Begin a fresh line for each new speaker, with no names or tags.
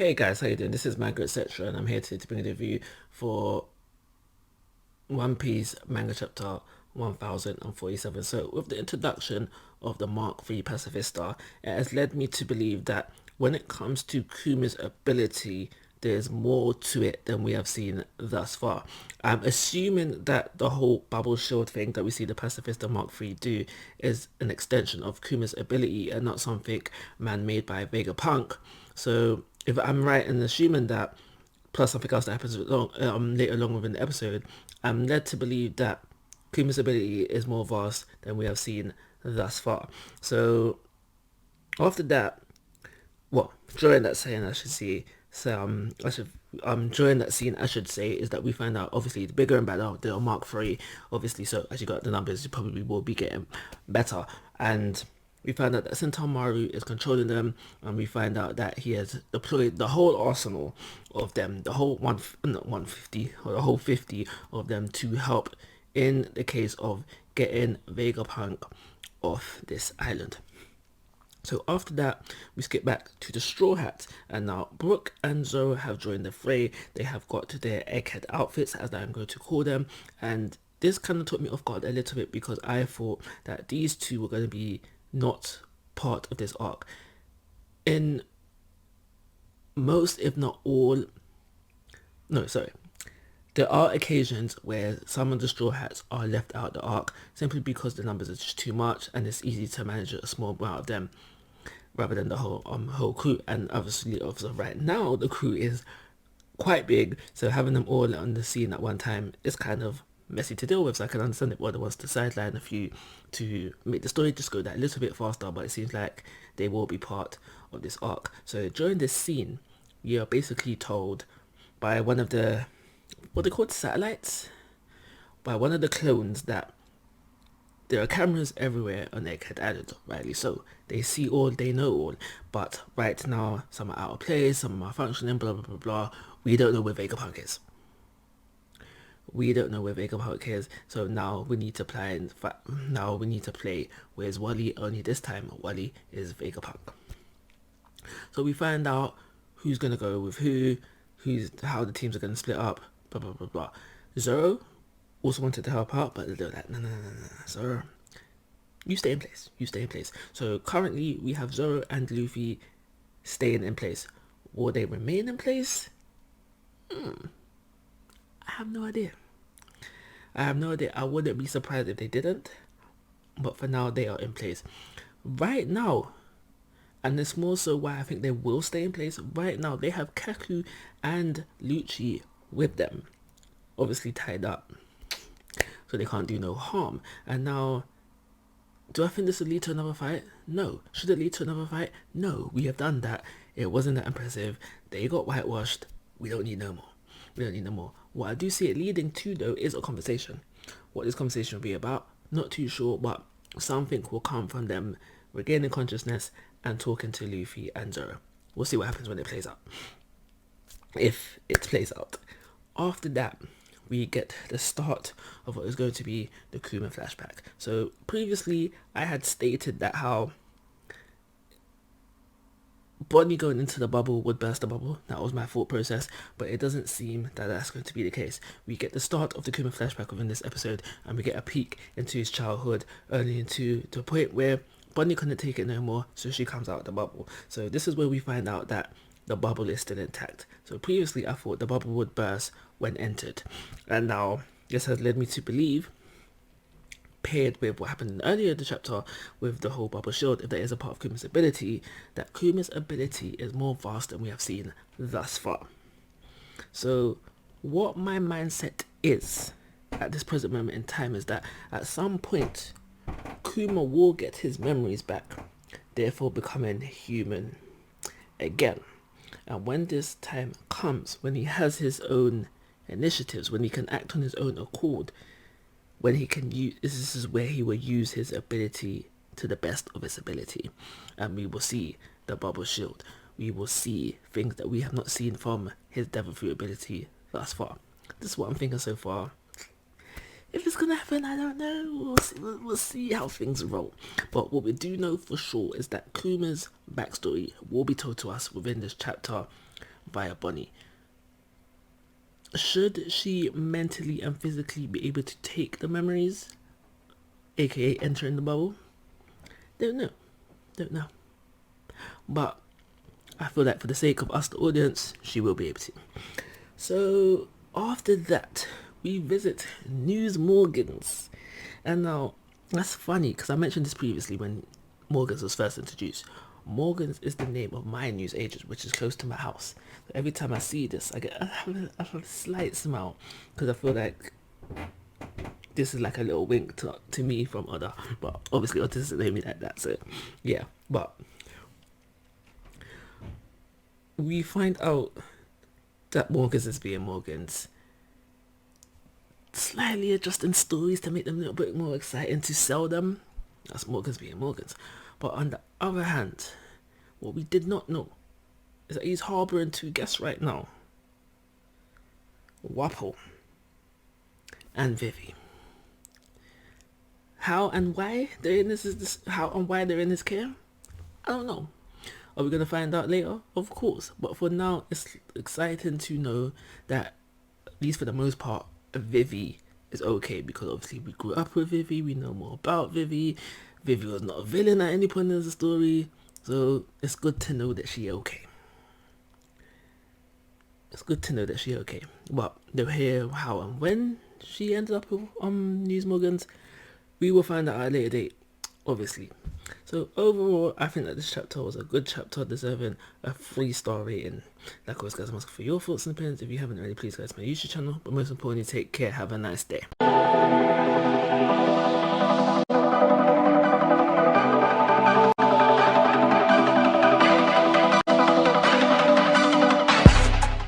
Hey guys, how you doing? This is Manga etc. and I'm here today to bring a review for One Piece manga chapter 1047. So with the introduction of the Mark III Pacifista, it has led me to believe that when it comes to Kuma's ability, there's more to it than we have seen thus far. I'm assuming that the whole bubble shield thing that we see the Pacifista Mark III do is an extension of Kuma's ability and not something man-made by Vegapunk. So if I'm right in assuming that, plus something else that happens later along within the episode, I'm led to believe that Kuma's ability is more vast than we have seen thus far. So after that, well, during that scene, I should say, during that scene, I should say, is that we find out obviously the bigger and better the Mark III, obviously. So as you got the numbers, you probably will be getting better, and we find out that Sentomaru is controlling them, and we find out that he has deployed the whole arsenal of them, the whole not 150 or the whole 50 of them to help in the case of getting Vegapunk off this island. So after that, we skip back to the Straw Hats, and now Brooke and Zoro have joined the fray. They have got their egghead outfits, as I'm going to call them, and this kind of took me off guard a little bit because I thought that these two were going to be not part of this arc. In most, if not all, no, sorry. There are occasions where some of the Straw Hats are left out of the arc simply because the numbers are just too much and it's easy to manage a small amount of them rather than the whole crew. And obviously right now the crew is quite big, so having them all on the scene at one time is kind of messy to deal with. So I can understand it whether wants to sideline a few to make the story just go that little bit faster, but it seems like they will be part of this arc. So during this scene, you're basically told by one of the, what they called, satellites, by one of the clones, that there are cameras everywhere on Egghead Island, rightly so. They see all, they know all, but right now some are out of place, some are malfunctioning, blah blah blah blah. We don't know where Vegapunk is. We don't know where Vegapunk is, so now we need to play. Now we need to play Where's Wally? Only this time, Wally is Vegapunk. So we find out who's gonna go with how the teams are gonna split up. Blah blah blah blah. Zoro also wanted to help out, but they're like, no, Zoro, you stay in place. You stay in place. So currently we have Zoro and Luffy staying in place. Will they remain in place? I have no idea. I wouldn't be surprised if they didn't. But for now, they are in place. Right now, and it's more so why I think they will stay in place. Right now, they have Kaku and Lucci with them, obviously tied up, so they can't do no harm. And now, do I think this will lead to another fight? No. Should it lead to another fight? No. We have done that. It wasn't that impressive. They got whitewashed. We don't need no more. We don't need no more. What I do see it leading to, though, is a conversation. What this conversation will be about, not too sure, but something will come from them regaining consciousness and talking to Luffy and Zoro. We'll see what happens when it plays out. If it plays out. After that, we get the start of what is going to be the Kuma flashback. So previously, I had stated that how Bonnie going into the bubble would burst the bubble. That was my thought process, but it doesn't seem that that's going to be the case. We get the start of the Kuma flashback within this episode, and we get a peek into his childhood, early into the point where Bonnie couldn't take it no more, so she comes out of the bubble. So this is where we find out that the bubble is still intact. So previously I thought the bubble would burst when entered, and now this has led me to believe, paired with what happened earlier in the chapter with the whole bubble shield, if there is a part of Kuma's ability, that Kuma's ability is more vast than we have seen thus far. So what my mindset is at this present moment in time is that at some point Kuma will get his memories back, therefore becoming human again. And when this time comes, when he has his own initiatives, when he can act on his own accord, when he can use, this is where he will use his ability to the best of his ability, and we will see the bubble shield. We will see things that we have not seen from his devil fruit ability thus far. This is what I'm thinking so far. If it's gonna happen, I don't know. We'll see how things roll. But what we do know for sure is that Kuma's backstory will be told to us within this chapter by a bunny. Should she mentally and physically be able to take the memories, aka entering the bubble? Don't know. Don't know. But I feel like for the sake of us, the audience, she will be able to. So after that, we visit News Morgans. And now, that's funny because I mentioned this previously when Morgans was first introduced. Morgans is the name of my news agent, which is close to my house. So every time I see this, I have a slight smile because I feel like this is like a little wink to me from Oda. But obviously, Oda doesn't name me like that. So yeah, but we find out that Morgans is being Morgans, slightly adjusting stories to make them a little bit more exciting to sell them. That's Morgans being Morgans. But on the other hand, what we did not know is that he's harbouring two guests right now. Wapol and Vivi. How and why they're in his care? I don't know. Are we gonna find out later? Of course. But for now, it's exciting to know that, at least for the most part, Vivi is okay, because obviously we grew up with Vivi, we know more about Vivi. Vivi was not a villain at any point in the story, so it's good to know that she okay. It's good to know that she okay. But they'll hear how and when she ended up with News Morgans. We will find out at a later date, obviously. So overall, I think that this chapter was a good chapter, deserving a 3-star rating. Like always, guys, I'm asking for your thoughts and opinions. If you haven't already, please go to my YouTube channel. But most importantly, take care. Have a nice day.